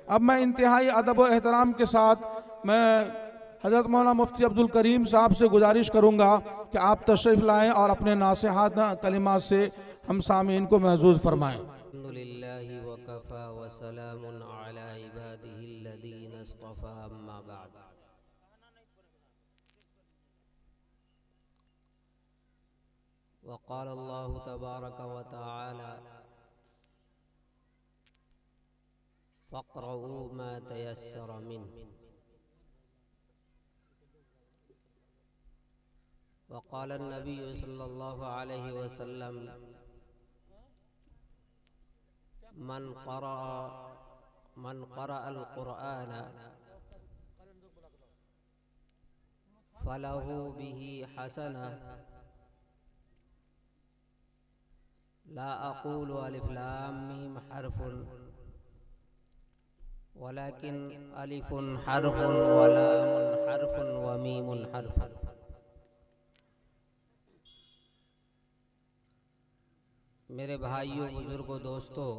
अब मैं इंतहाई अदब व एहतराम के साथ मैं हज़रत मौलाना मुफ्ती अब्दुल करीम साहब से गुजारिश करूँगा कि आप तशरीफ़ लाएँ और अपने नासिहात कलिमात से हम सामीन को महजूज़ फरमाएँ। अल्हम्दुलिल्लाहि व कफ़ा व सलामुन अला इबादिहिल्लज़ीना इस्तफ़ा, अम्मा बाद। व क़ाल अल्लाहु तबारक व तआला फ़क़रऊ मा तयस्सर मिन्हु। व क़ाल नबी सल्लल्लाहु अलैहि वसल्लम मन क़रा अल क़ुरआन फलहु बिही हसनह ला अक़ूलु अलिफ लाम मीम हर्फुन वलाकिन अलिफुन हर्फुन व लामुन हर्फुन व मीमुन हर्फुन। मेरे भाइयों, बुजुर्गों, दोस्तों,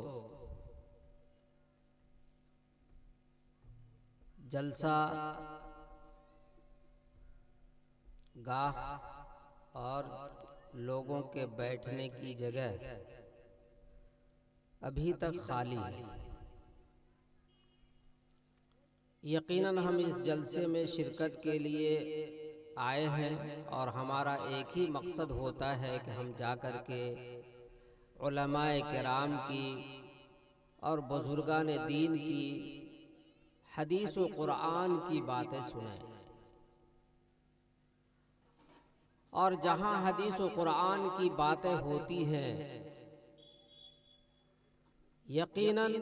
जलसा गाह और लोगों के बैठने की जगह अभी तक खाली है। यकीनन हम इस जलसे में शिरकत के लिए आए हैं और हमारा एक ही मकसद होता है कि हम जाकर के उलमाए किराम की और बुजुर्गान दीन की हदीस व कुरान की बातें सुनें। और जहाँ हदीस व कुरान की बातें होती हैं, यकीनन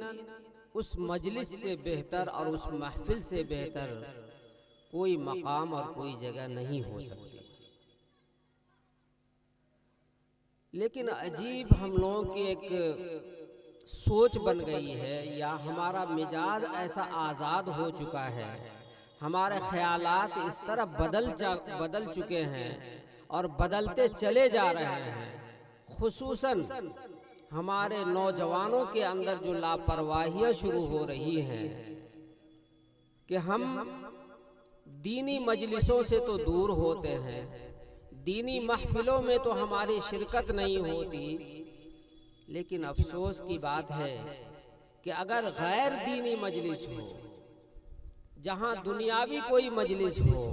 उस मजलिस से बेहतर और उस महफिल से बेहतर कोई मकाम और कोई जगह नहीं हो सकती। लेकिन अजीब हम लोगों की एक सोच बन गई है, या हमारा मिजाज ऐसा आज़ाद हो चुका है, हमारे ख्यालात इस तरह बदल चुके हैं और बदलते चले जा रहे हैं। खुसूसन हमारे नौजवानों के अंदर जो लापरवाहियाँ शुरू हो रही हैं कि हम दीनी मजलिसों से तो दूर होते हैं, दीनी महफिलों में तो हमारी शिरकत नहीं होती, लेकिन अफसोस की बात है कि अगर गैर दीनी मजलिस हो, जहाँ दुनियावी कोई मजलिस हो,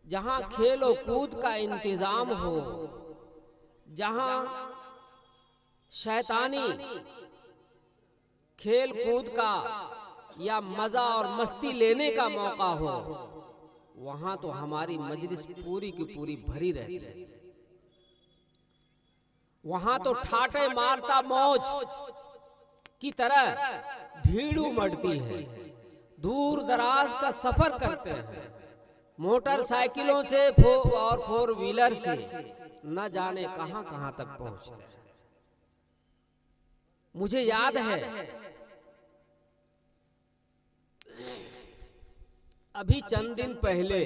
जहाँ खेलो कूद का इंतज़ाम हो, जहाँ शैतानी खेल कूद का या मज़ा और मस्ती लेने का मौका हो, वहाँ तो हमारी मजलिस पूरी की पूरी भरी रहती है। वहाँ तो ठाटे मारता मौज की तरह भीड़ उमड़ती है। दूर दराज का सफर करते हैं, मोटरसाइकिलों से और फोर व्हीलर से न जाने कहां कहां तक पहुंचते हैं। मुझे याद है अभी चंद दिन पहले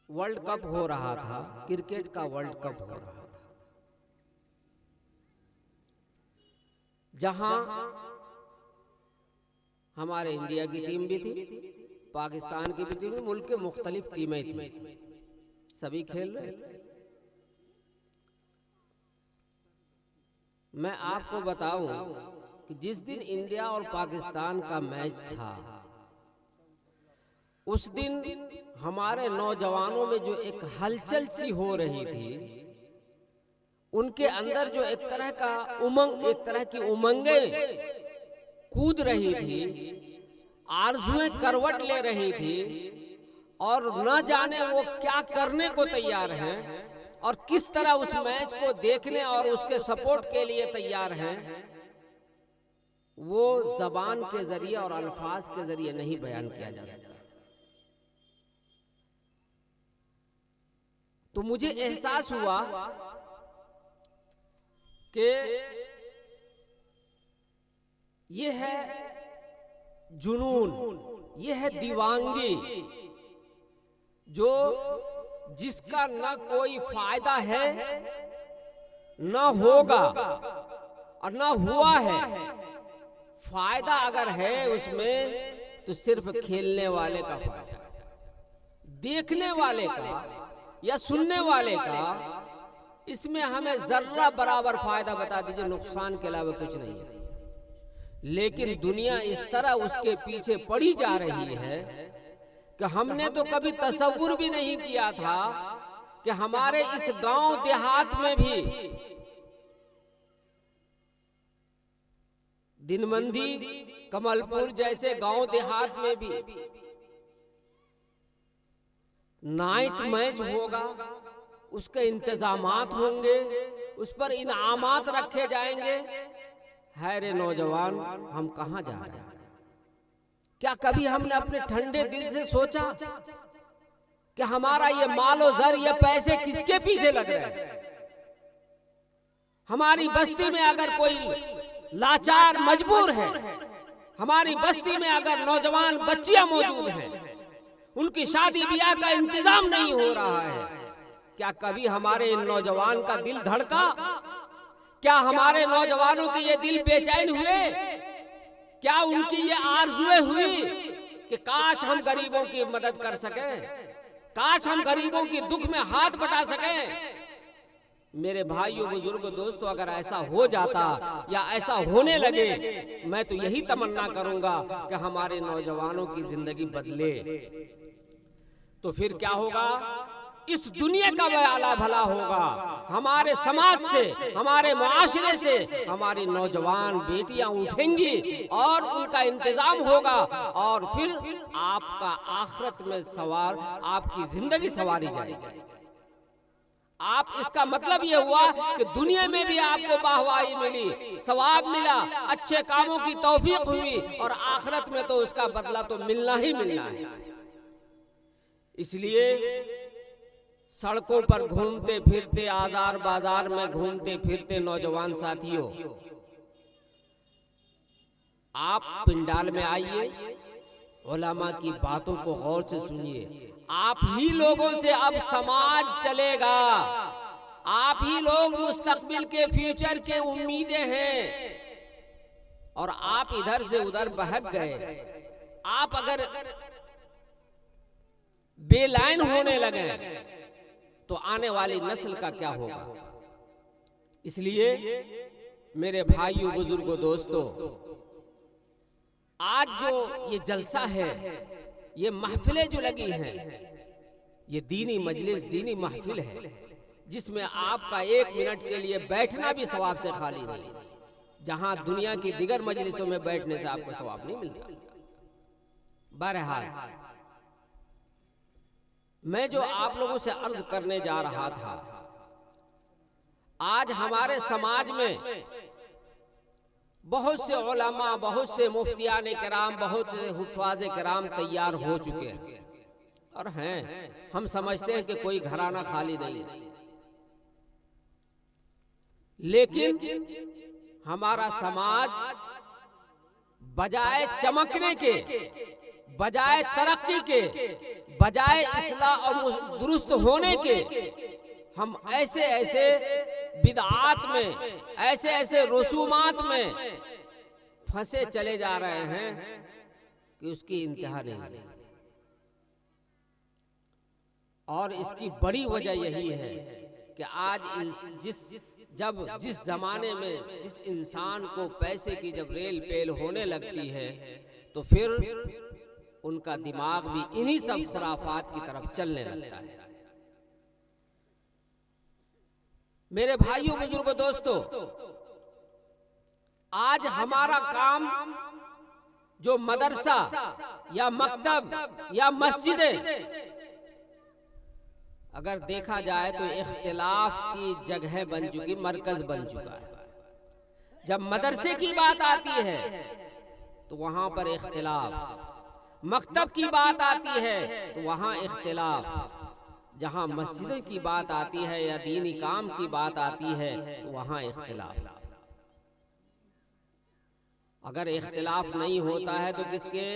वर्ल्ड कप हो रहा था, क्रिकेट का वर्ल्ड कप हो रहा था, जहां हमारे इंडिया की टीम भी थी, पाकिस्तान की भी टीम, मुल्क के मुख्तलिफ टीमें थी, सभी खेल रहे थे। मैं आपको बताऊं कि जिस दिन इंडिया और पाकिस्तान का मैच था, उस दिन हमारे नौजवानों में जो एक हलचल सी हो रही थी, उनके अंदर जो एक तरह का एक तरह की उमंगें कूद रही थी, आरज़ुएं करवट ले रही थी, और न जाने वो क्या करने को तैयार हैं और किस तरह उस मैच को देखने और उसके सपोर्ट के लिए तैयार हैं, वो जबान के जरिए और अल्फाज के जरिए नहीं बयान किया जा सकता। तो मुझे एहसास हुआ कि ये है जुनून, ये है दीवानगी, जो जिसका न कोई फायदा है न होगा, और ना हुआ है। फायदा अगर है उसमें तो सिर्फ खेलने वाले का फायदा, देखने वाले का या सुनने वाले का, इसमें हमें जर्रा बराबर फायदा बता दीजिए, नुकसान के अलावा कुछ नहीं है। लेकिन दुनिया इस तरह उसके पीछे पड़ी जा रही है कि हमने तो कभी तसव्वुर भी नहीं किया था कि हमारे इस गांव देहात में भी दिनमंदी, कमलपुर जैसे गांव देहात में भी नाइट मैच होगा, उसके इंतजामात होंगे, उस पर इनामात रखे जाएंगे। है रे नौजवान, हम कहां जा रहे हैं? क्या कभी हमने अपने ठंडे दिल से सोचा कि हमारा ये मालो जर, ये पैसे किसके पीछे लग रहे हैं? हमारी बस्ती में अगर कोई लाचार मजबूर है, हमारी बस्ती में अगर नौजवान बच्चियां मौजूद हैं, उनकी शादी ब्याह का इंतजाम नहीं हो रहा है, क्या कभी हमारे इन नौजवान का दिल धड़का? क्या हमारे नौजवानों के ये दिल बेचैन हुए? क्या उनकी ये आरज़ुएं हुई कि काश हम गरीबों की मदद कर सकें, काश हम गरीबों की दुख में हाथ बटा सकें? मेरे भाइयों, बुजुर्गों, दोस्तों, अगर ऐसा हो जाता या ऐसा होने लगे, मैं तो यही तमन्ना करूंगा कि हमारे नौजवानों की जिंदगी बदले। तो फिर क्या होगा? इस दुनिया का आला भला होगा। हमारे समाज से, हमारे मुआशरे से हमारी नौजवान बेटियां उठेंगी और उनका इंतजाम होगा, और फिर आपका आखिरत में सवार, आपकी जिंदगी सवारी जाएगी। आप, इसका मतलब यह हुआ कि दुनिया में भी आपको बाहवाही मिली, सवाब मिला, अच्छे कामों की तौफीक हुई, और आखिरत में तो उसका बदला तो मिलना ही मिलना है। इसलिए सड़कों पर घूमते फिरते, आजार बाजार में घूमते फिरते नौजवान साथियों, आप पिंडाल में आइए, उलमा की बातों को गौर से सुनिए। आप ही लोगों से अब समाज चलेगा, आप ही लोग मुस्तकबिल के, फ्यूचर के उम्मीदें हैं, और आप इधर से उधर बहक गए। आप अगर बेलाइन होने लगे तो आने वाली नस्ल का क्या होगा? इसलिए मेरे भाइयों, बुजुर्गों, दोस्तों, आज जो ये जलसा है, ये महफिलें जो लगी हैं, ये दीनी मजलिस, दीनी महफिल है, जिसमें आपका 1 मिनट के लिए बैठना भी सवाब से खाली नहीं, जहां दुनिया की दिगर मजलिसों में बैठने से आपको सवाब नहीं मिलता। बहरहाल, मैं जो आप लोगों से अर्ज करने जा रहा था, आज हमारे समाज में बहुत से उलमा, बहुत से मुफ्तियान किराम, बहुत से हुफ़ाज़ किराम तैयार हो चुके हैं, और हैं, हम समझते हैं कि कोई घराना खाली नहीं है। लेकिन हमारा समाज बजाय चमकने के, बजाय तरक्की के, बजाय इस्लाह और दुरुस्त होने के, हम ऐसे ऐसे बिदआत में, ऐसे ऐसे रसूमात में फंसे चले जा रहे हैं कि उसकी इंतहा नहीं है। और इसकी बड़ी वजह यही है कि आज जिस जमाने में जिस इंसान को पैसे की जब रेल पेल होने लगती है, तो फिर उनका दिमाग भी इन्हीं सब खुराफात की तरफ चलने लगता है। मेरे भाइयों, बुजुर्गों, दोस्तों, आज हमारा काम जो मदरसा या मकतब या मस्जिदें, अगर देखा जाए तो इख्तिलाफ की जगह बन चुकी, मरकज बन चुका है। जब मदरसे की बात आती है तो वहां पर इख्तिलाफ, मकतब की बात आती है तो वहां इख्तिलाफ, जहां मस्जिदों की बात आती है या दीनी काम की बात आती है तो वहां इख्तिलाफ। अगर इख्तिलाफ नहीं होता है तो किसके,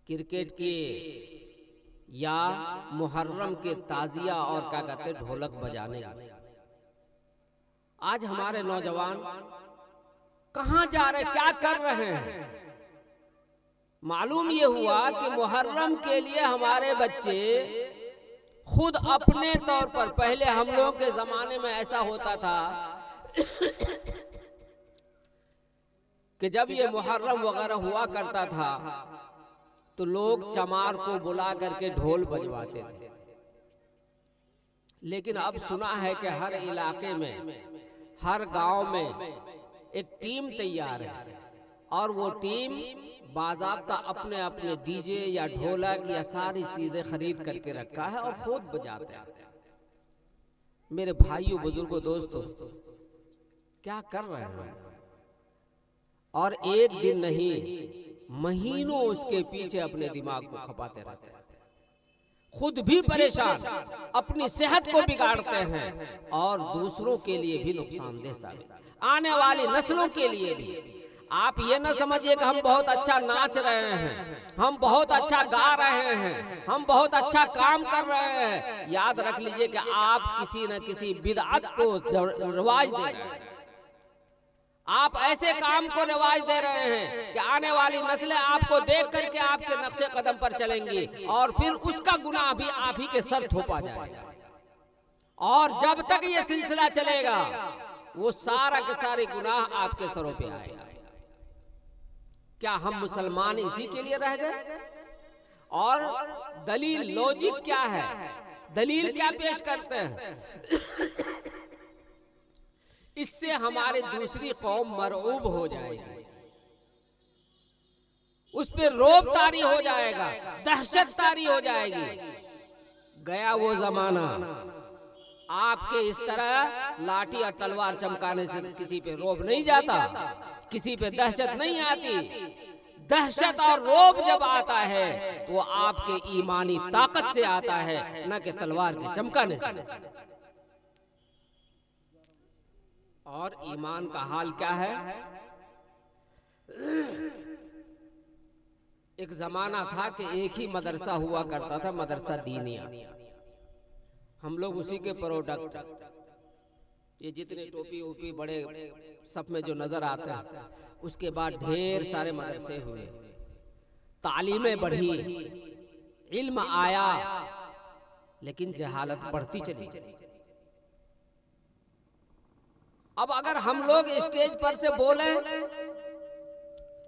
क्रिकेट के या मुहर्रम के ताजिया और क्या कहते ढोलक बजाने। आज हमारे नौजवान कहां जा रहे, क्या कर रहे हैं? मालूम ये हुआ कि मुहर्रम के लिए हमारे बच्चे खुद अपने तौर पर, पहले हम लोगों के जमाने में ऐसा होता था कि जब ये मुहर्रम वगैरह हुआ करता था तो लोग चमार को बुला करके ढोल बजवाते थे। लेकिन अब सुना है कि हर इलाके में, हर गांव में एक टीम तैयार है और वो टीम बाज़ाब्ता अपने अपने डीजे या ढोलक या सारी चीजें खरीद करके रखा है और खुद बजाते हैं। मेरे भाइयों, बुजुर्गों, दोस्तों, क्या कर रहे हैं? और एक दिन नहीं, महीनों उसके पीछे अपने दिमाग को खपाते रहते हैं, खुद भी परेशान, अपनी सेहत को बिगाड़ते हैं और दूसरों के लिए भी नुकसानदेह साबित, आने वाली नस्लों के लिए भी। आप ये न समझिए कि हम बहुत अच्छा नाच रहे हैं, हम बहुत अच्छा गा रहे हैं, हम बहुत अच्छा काम कर रहे हैं। याद रख लीजिए कि आप किसी न किसी बिदअत को रिवाज दे रहे हैं। आप ऐसे काम को रिवाज दे रहे हैं कि आने वाली नस्लें आपको देख करके आपके नक्शे कदम पर चलेंगी और फिर उसका गुनाह भी आप ही के सर थोपा जाएगा। और जब तक ये सिलसिला चलेगा वो सारा के सारे गुनाह आपके सरों पे आएगा। क्या हम मुसलमान इसी के लिए रह गए? और दलील, लॉजिक क्या है? दलील क्या पेश करते हैं? इससे हमारी दूसरी कौम मरऊब हो जाएगी, उस पर रोब तारी हो जाएगा, दहशत तारी हो जाएगी। गया वो जमाना, आपके इस तरह लाठी और तलवार चमकाने से किसी पे रोब नहीं जाता, किसी पे दहशत नहीं आती। दहशत और रोब जब आता है तो आपके ईमानी ताकत से आता है, न कि तलवार के चमकाने से। और ईमान का हाल क्या है? एक जमाना था कि एक ही मदरसा हुआ करता था, मदरसा दीनिया। हम लोग उसी के प्रोडक्ट, ये जितने टोपी ओपी बड़े सब में जो नजर आते हैं, उसके बाद ढेर सारे मदरसे हुए, तालीमें बढ़ी, इल्म आया, लेकिन जहालत बढ़ती चली गई। अब अगर हम लोग स्टेज पर से बोलें,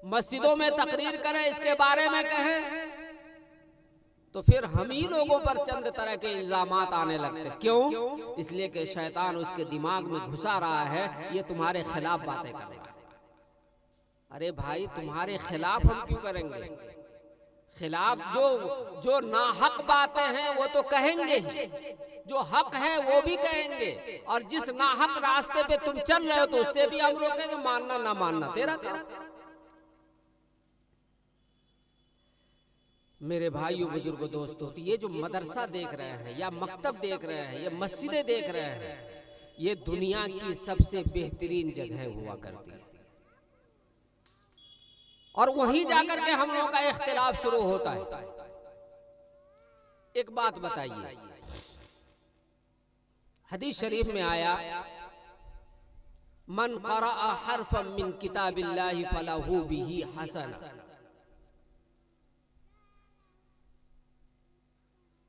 मस्जिदों में तकरीर करें, इसके बारे में कहें, तो फिर हम ही लोगों पर चंद तरह के इल्जामात आने लगते। क्यों? इसलिए कि शैतान उसके दिमाग में घुसा रहा है, ये तुम्हारे खिलाफ बातें कर रहा है। अरे भाई, तुम्हारे खिलाफ हम क्यों करेंगे? खिलाफ जो नाहक बातें हैं वो तो कहेंगे ही, जो हक है वो भी कहेंगे, और जिस नाहक रास्ते पे तुम चल रहे हो तो उससे भी हम रोकेंगे। मानना ना मानना तेरा काम। मेरे भाइयों, बुजुर्गों, दोस्तों, तो ये जो मदरसा देख रहे हैं या मकतब देख रहे हैं, ये मस्जिदें देख रहे हैं, ये दुनिया की सबसे बेहतरीन जगह हुआ करती है। और वहीं जाकर के हम लोगों का इख्तिलाफ शुरू होता है। एक बात बताइए, हदीस शरीफ में आया, मन क़रअ हरफन मिन किताबिल्लाहि फलहु बिही हसना।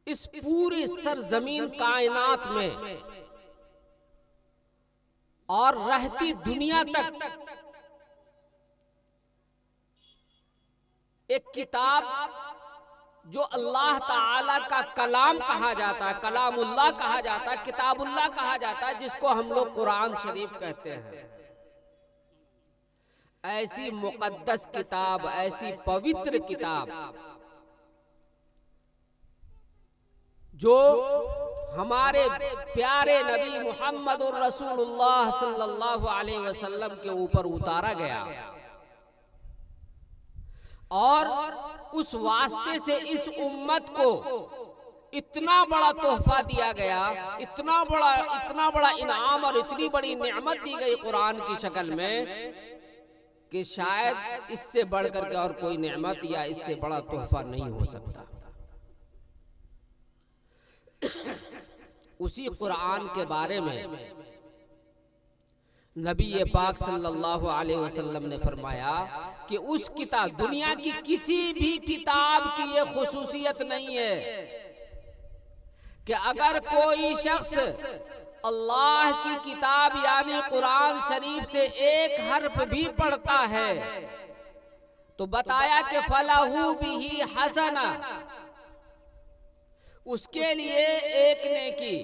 इस पूरी सरजमीन कायनात में और रहती दुनिया तक एक किताब जो अल्लाह ताला का कलाम कहा जाता है, कलामुल्लाह कहा जाता है, किताबुल्लाह कहा जाता है, जिसको हम लोग कुरान शरीफ कहते हैं, ऐसी मुकद्दस किताब, ऐसी पवित्र किताब जो हमारे प्यारे नबी मुहम्मदुर रसूलुल्लाह सल्लल्लाहु अलैहि वसल्लम के ऊपर उतारा गया, और उस वास्ते से इस उम्मत को इतना बड़ा तोहफा दिया गया, इतना बड़ा इनाम और इतनी बड़ी नेमत दी गई कुरान की शक्ल में, कि शायद इससे बढ़कर के और कोई नेमत या इससे बड़ा तोहफा नहीं हो सकता। उसी कुरान के बारे में नबी पाक सल्लल्लाहु अलैहि वसल्लम ने फरमाया कि उस किताब, दुनिया की किसी भी किताब की ये खुसूसियत नहीं है कि अगर कोई शख्स अल्लाह की किताब यानी कुरान शरीफ से एक हर्फ भी पढ़ता है तो बताया कि फलाहू बिही हसना, उसके लिए एक नेकी,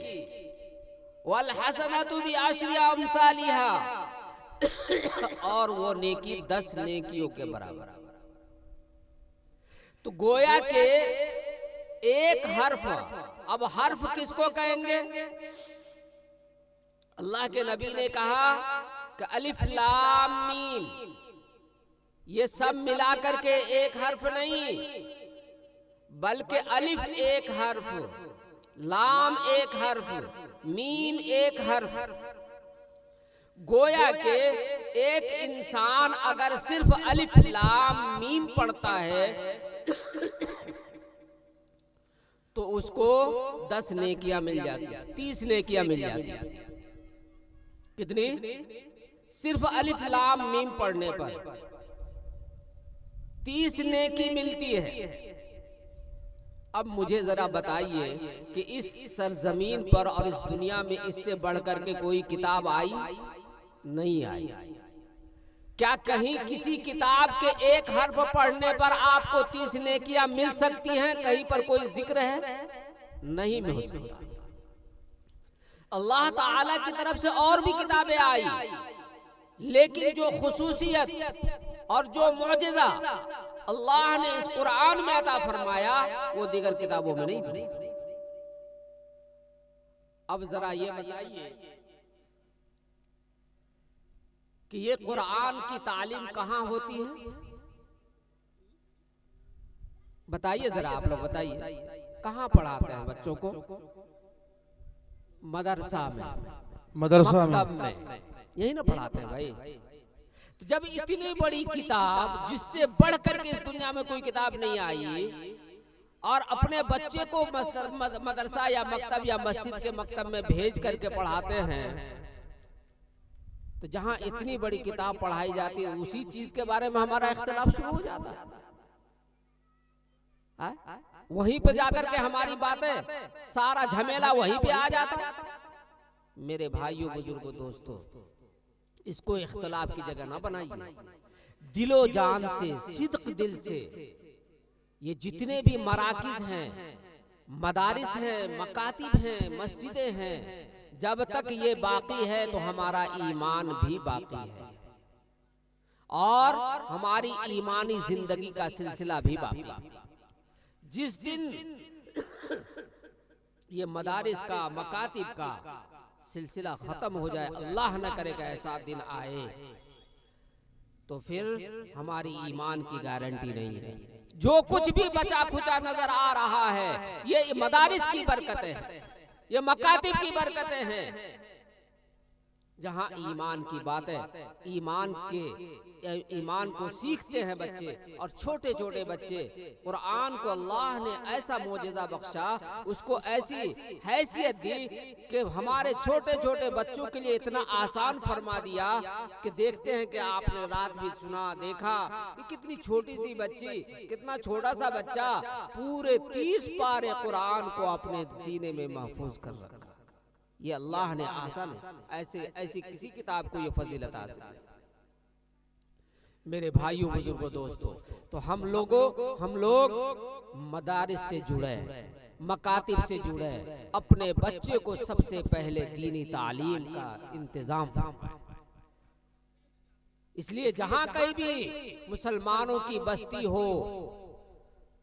वल हसनतु बि अशरि अमसालिहा, और वो नेकी 10 नेकियों के बराबर। तो गोया के एक हर्फ, अब हर्फ किसको कहेंगे? अल्लाह के नबी ने कहा कि अलिफ लाम मीम, ये सब मिला करके एक हर्फ नहीं, बल्कि अलिफ एक हर्फ, लाम एक हर्फ, मीम एक हर्फ। गोया के एक इंसान अगर सिर्फ अलिफ लाम मीम पढ़ता है तो उसको 10 नेकियां मिल जाती है, 30 नेकियां मिल जाती है। कितनी? सिर्फ अलिफ लाम मीम पढ़ने पर 30 नेकी मिलती है। अब मुझे जरा बताइए कि इस सरजमीन पर और इस दुनिया में इससे बढ़कर के कोई किताब आई? नहीं आई। क्या कहीं किसी किताब के एक हर्फ पढ़ने पर आपको 30 नेकियां मिल सकती हैं? कहीं पर कोई जिक्र है? नहीं मिल सकता। अल्लाह ताला की तरफ से और भी किताबें आई, लेकिन जो खुसूसियत और जो मौजिज़ा अल्लाह ने इस कुरान में अता फरमाया वो दीगर किताबों में नहीं थी। अब जरा ये बताइए कि ये कुरान की तालीम कहाँ होती है? बताइए जरा, आप लोग बताइए, कहाँ पढ़ाते हैं बच्चों को? मदरसा में, मकतब में, यही ना पढ़ाते हैं भाई। तो जब इतनी बड़ी किताब, जिससे बढ़ करके इस दुनिया में कोई किताब नहीं आई, और अपने बच्चे को मदरसा या मकतब या मस्जिद के मकतब में भेज करके पढ़ाते हैं, तो जहां इतनी बड़ी किताब पढ़ाई जाती है उसी चीज के बारे में हमारा इख्तिलाफ शुरू हो जाता है। वहीं पे जाकर के हमारी बातें, सारा झमेला वहीं पे आ जाता। मेरे भाइयों, बुजुर्गों, दोस्तों, इसको इख्तिलाफ की जगह ना बनाइए। दिलो जान से, सिद्क दिल से, ये जितने भी मराकिज हैं, मदारिस हैं, मकातिब हैं, मस्जिदें हैं, जब तक ये बाकी है तो हमारा ईमान भी बाकी है और हमारी ईमानी जिंदगी का सिलसिला भी बाकी है। जिस दिन ये मदारिस का, मकातिब का सिलसिला खत्म हो जाए, अल्लाह न करे कि ऐसा दिन आए, तो फिर हमारी ईमान की गारंटी नहीं है। जो कुछ भी बचा खुचा नजर आ रहा है, ये मदारिस की बरकतें हैं, ये मकातिब की बरकतें हैं, जहां ईमान की बातें, ईमान को सीखते हैं बच्चे, और छोटे छोटे बच्चे कुरान को अल्लाह ने ऐसा मौजिज़ा बख्शा, उसको ऐसी हैसियत दी कि हमारे छोटे छोटे बच्चों के लिए इतना आसान फरमा दिया कि देखते हैं कि आपने रात भी सुना, देखा कि कितनी छोटी सी बच्ची, कितना छोटा सा बच्चा पूरे 30 पारे कुरान को अपने सीने में महफूज कर रखा। ये अल्लाह ने आसान, ऐसी किसी किताब को ये फजीलत हासिल है। मेरे भाइयों, बुजुर्गों, दोस्तों, तो हम लोग मदारिस से जुड़े, मकातिब से जुड़े, अपने बच्चे को सबसे पहले दीनी तालीम का इंतजाम फरमाएं। इसलिए जहां कहीं भी मुसलमानों की बस्ती हो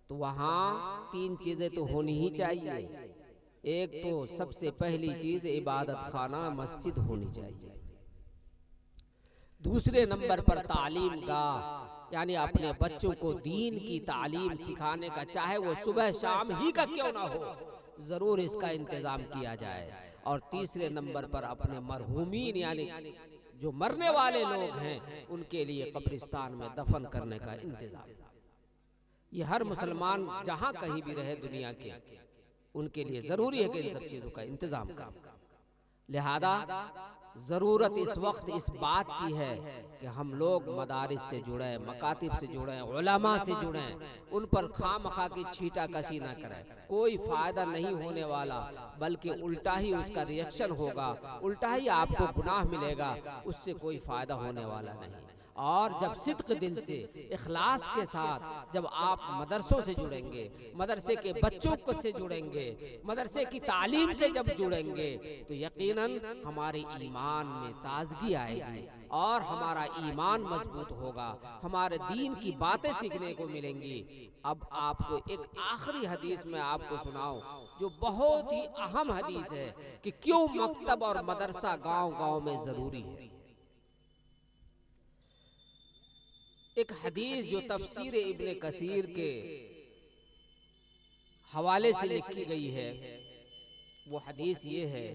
तो वहां 3 चीजें तो होनी ही चाहिए। एक तो सबसे पहली चीज इबादत खाना, मस्जिद होनी चाहिए। दूसरे नंबर पर तालीम का, यानी अपने बच्चों को दीन की तालीम सिखाने का, चाहे वो सुबह शाम ही का क्यों ना हो, जरूर इसका इंतजाम किया जाए। और तीसरे नंबर पर अपने मरहूमीन, यानी जो मरने वाले लोग हैं, उनके लिए कब्रिस्तान में दफन करने का इंतजाम। ये हर मुसलमान जहां कहीं भी रहे दुनिया के, उनके लिए जरूरी है कि इन सब चीजों का इंतजाम करें। लिहाजा ज़रूरत इस वक्त इस बात की है कि हम लोग मदारिस से जुड़ें, मकातिब से जुड़ें, उलमा से जुड़ें, उन पर खामखा की छीटा कसी ना करें। कोई फ़ायदा नहीं होने वाला, बल्कि उल्टा ही उसका रिएक्शन होगा, उल्टा ही आपको गुनाह मिलेगा, उससे कोई फ़ायदा होने वाला नहीं। और जब सिद्क़ दिल से, इखलास के साथ जब आप मदरसों से जुड़ेंगे, मदरसे के बच्चों को से जुड़ेंगे, मदरसे की तालीम से जब जुड़ेंगे, तो यकीनन हमारे ईमान में ताजगी आएगी और हमारा ईमान मजबूत होगा, हमारे दीन की बातें सीखने को मिलेंगी। अब आपको एक आखिरी हदीस में आपको सुनाऊं जो बहुत ही अहम हदीस है कि क्यों मकतब और मदरसा गांव-गांव में ज़रूरी है। एक हदीस जो तफसीर इब्ने कसीर के हवाले से लिखी गई है, वो हदीस ये है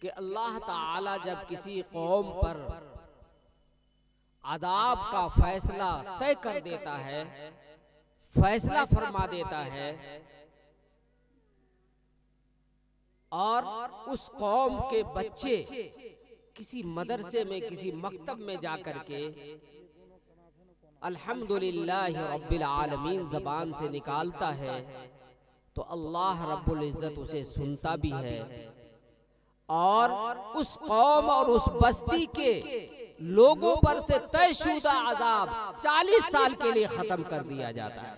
कि अल्लाह ताला जब किसी कौम पर अदाब का फैसला तय कर देता है, फैसला फरमा देता है, और उस कौम के बच्चे किसी मदरसे में, किसी मकतब में जाकर के अल्हम्दुलिल्लाह रब्बिल आलमीन ज़बान से निकालता है, तो अल्लाह रब्बुल इज़्ज़त उसे सुनता भी है और उस कौम और उस बस्ती के लोगों पर से तयशुदा अज़ाब 40 साल के लिए ख़त्म कर दिया जाता है।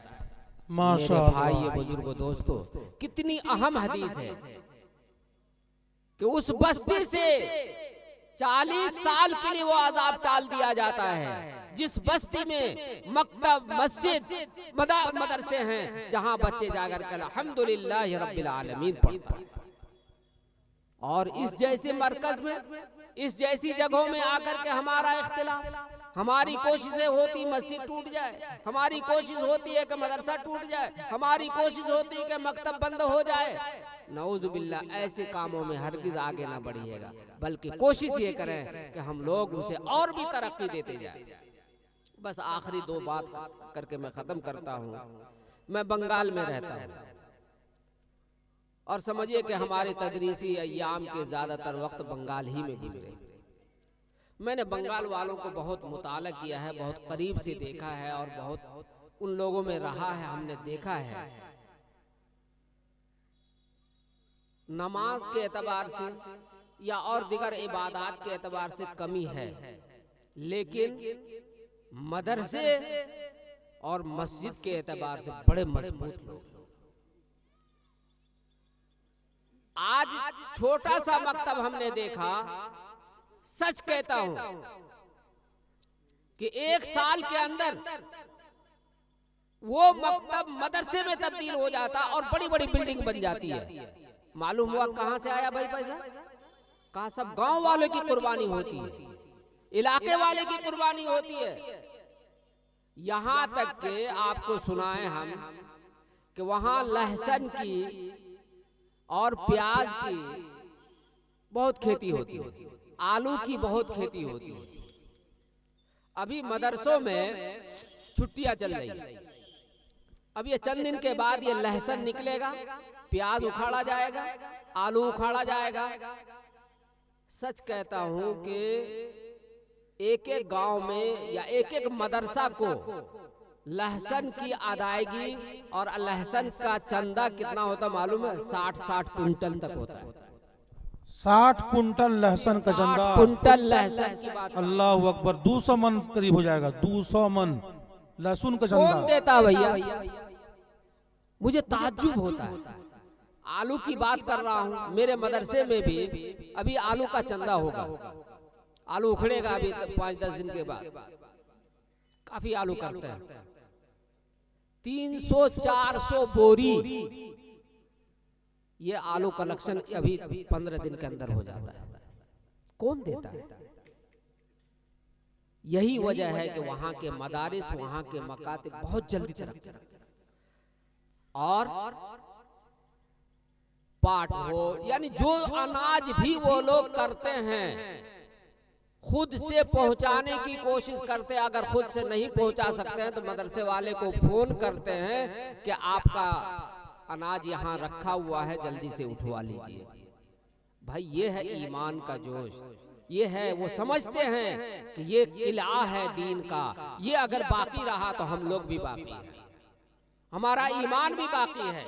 माशाअल्लाह। भाई, ये बुजुर्गो, दोस्तों, कितनी अहम हदीस है कि उस बस्ती से 40 साल के लिए वो अज़ाब टाल दिया जाता है, जिस बस्ती में मकतब, मस्जिद, मदरसे हैं, जहां बच्चे जाकर के अल्हम्दुलिल्लाह रब्बिल आलमीन पढ़ता है। और इस जैसे मरकज में, इस जैसी जगहों में आकर के हमारा इख्तिलाफ, हमारी कोशिशें होती मस्जिद टूट जाए, हमारी कोशिश होती है कि मदरसा टूट जाए, हमारी कोशिश होती है कि मकतब बंद हो जाए। नऊज़ुबिल्लाह, ऐसे कामों में हरगिज़ आगे ना बढ़िएगा, बल्कि कोशिश ये करें कि हम लोग उसे और भी तरक्की देते जाएं। बस आखिरी 2 बात करके मैं ख़त्म करता हूँ। मैं बंगाल में रहता हूँ और समझिए कि हमारे तदरीसी अय्याम के ज़्यादातर वक्त बंगाल ही में गुजरे। मैंने बंगाल वालों को बहुत मुताला किया है, बहुत करीब से देखा है और बहुत उन लोगों में रहा है, हमने देखा है। नमाज के एतबार से या और दिगर इबादत के एतबार से कमी है, लेकिन मदरसे और मस्जिद के एतबार से बड़े मजबूत लोग। आज छोटा सा मकतब हमने देखा, सच कहता हूं कि 1 साल के अंदर वो मकतब मदरसे में तब्दील हो जाता और बड़ी बड़ी बिल्डिंग बन जाती है। मालूम हुआ कहां से आया भाई पैसा? कहा सब गांव वाले की कुर्बानी होती है, इलाके वाले की कुर्बानी होती है। यहां तक के आपको सुनाए हम कि वहां लहसुन की और प्याज की बहुत खेती होती है, आलू की बहुत खेती होती है। अभी मदरसों में छुट्टियां चल रही है, अब ये चंद दिन के बाद ये लहसुन निकलेगा, प्याज उखाड़ा जाएगा, आलू उखाड़ा जाएगा। सच कहता हूं कि एक एक गांव में या एक एक मदरसा को लहसुन की अदायगी और लहसुन का चंदा कितना होता मालूम है? 60-60 कुंटल तक होता है। 60 कुंटल लहसुन का चंदा, कुंटल लहसुन की बात, अल्लाह अकबर, 200 मन करीब हो जाएगा। 200 मन लहसुन का चंदा कौन देता भैया? मुझे ताज्जुब होता है। आलू की बात कर रहा हूं, मेरे मदरसे में भी अभी आलू का चंदा होगा, आलू उखड़ेगा अभी 5-10 दिन के बाद। काफी आलू करते हैं, 300-400 बोरी ये आलू कलेक्शन अभी 15 दिन के अंदर हो जाता है। कौन देता है? यही वजह है कि वहां के मदारिस, वहां के मकातिब बहुत जल्दी तरक्की करते हैं। और पाट हो, यानी जो अनाज भी वो लोग करते हैं खुद से पहुंचाने की कोशिश करते हैं। अगर खुद से नहीं पहुंचा सकते हैं तो मदरसे वाले को फोन करते हैं कि आपका अनाज यहाँ रखा हुआ है, जल्दी से उठवा लीजिए। भाई ये है ईमान का जोश, ये है वो समझते हैं कि ये किला है दीन का, ये अगर बाकी रहा तो हम लोग भी बाकी हैं, हमारा ईमान भी बाकी है।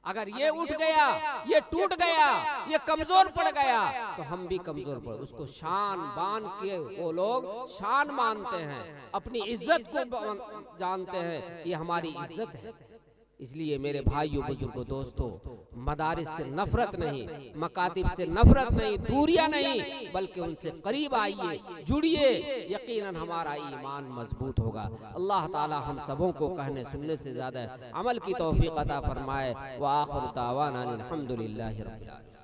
अगर ये उठ गया, ये टूट गया, ये कमजोर पड़ गया तो हम भी कमजोर पड़। उसको शान बान के वो लोग शान मानते हैं, अपनी इज्जत को जानते हैं, ये हमारी इज्जत है। इसलिए मेरे भाइयों बुजुर्गों दोस्तों, मदारिस से नफरत नहीं, मकातिब से नफरत नहीं, दूरियां नहीं, बल्कि उनसे करीब आइए, जुड़िए, यकीनन हमारा ईमान मजबूत होगा। अल्लाह ताला हम सबों को कहने सुनने से ज़्यादा अमल की तौफीक अता फरमाए। व आखिर दावाना अल्हम्दुलिल्लाहि रब्बिल आलमीन।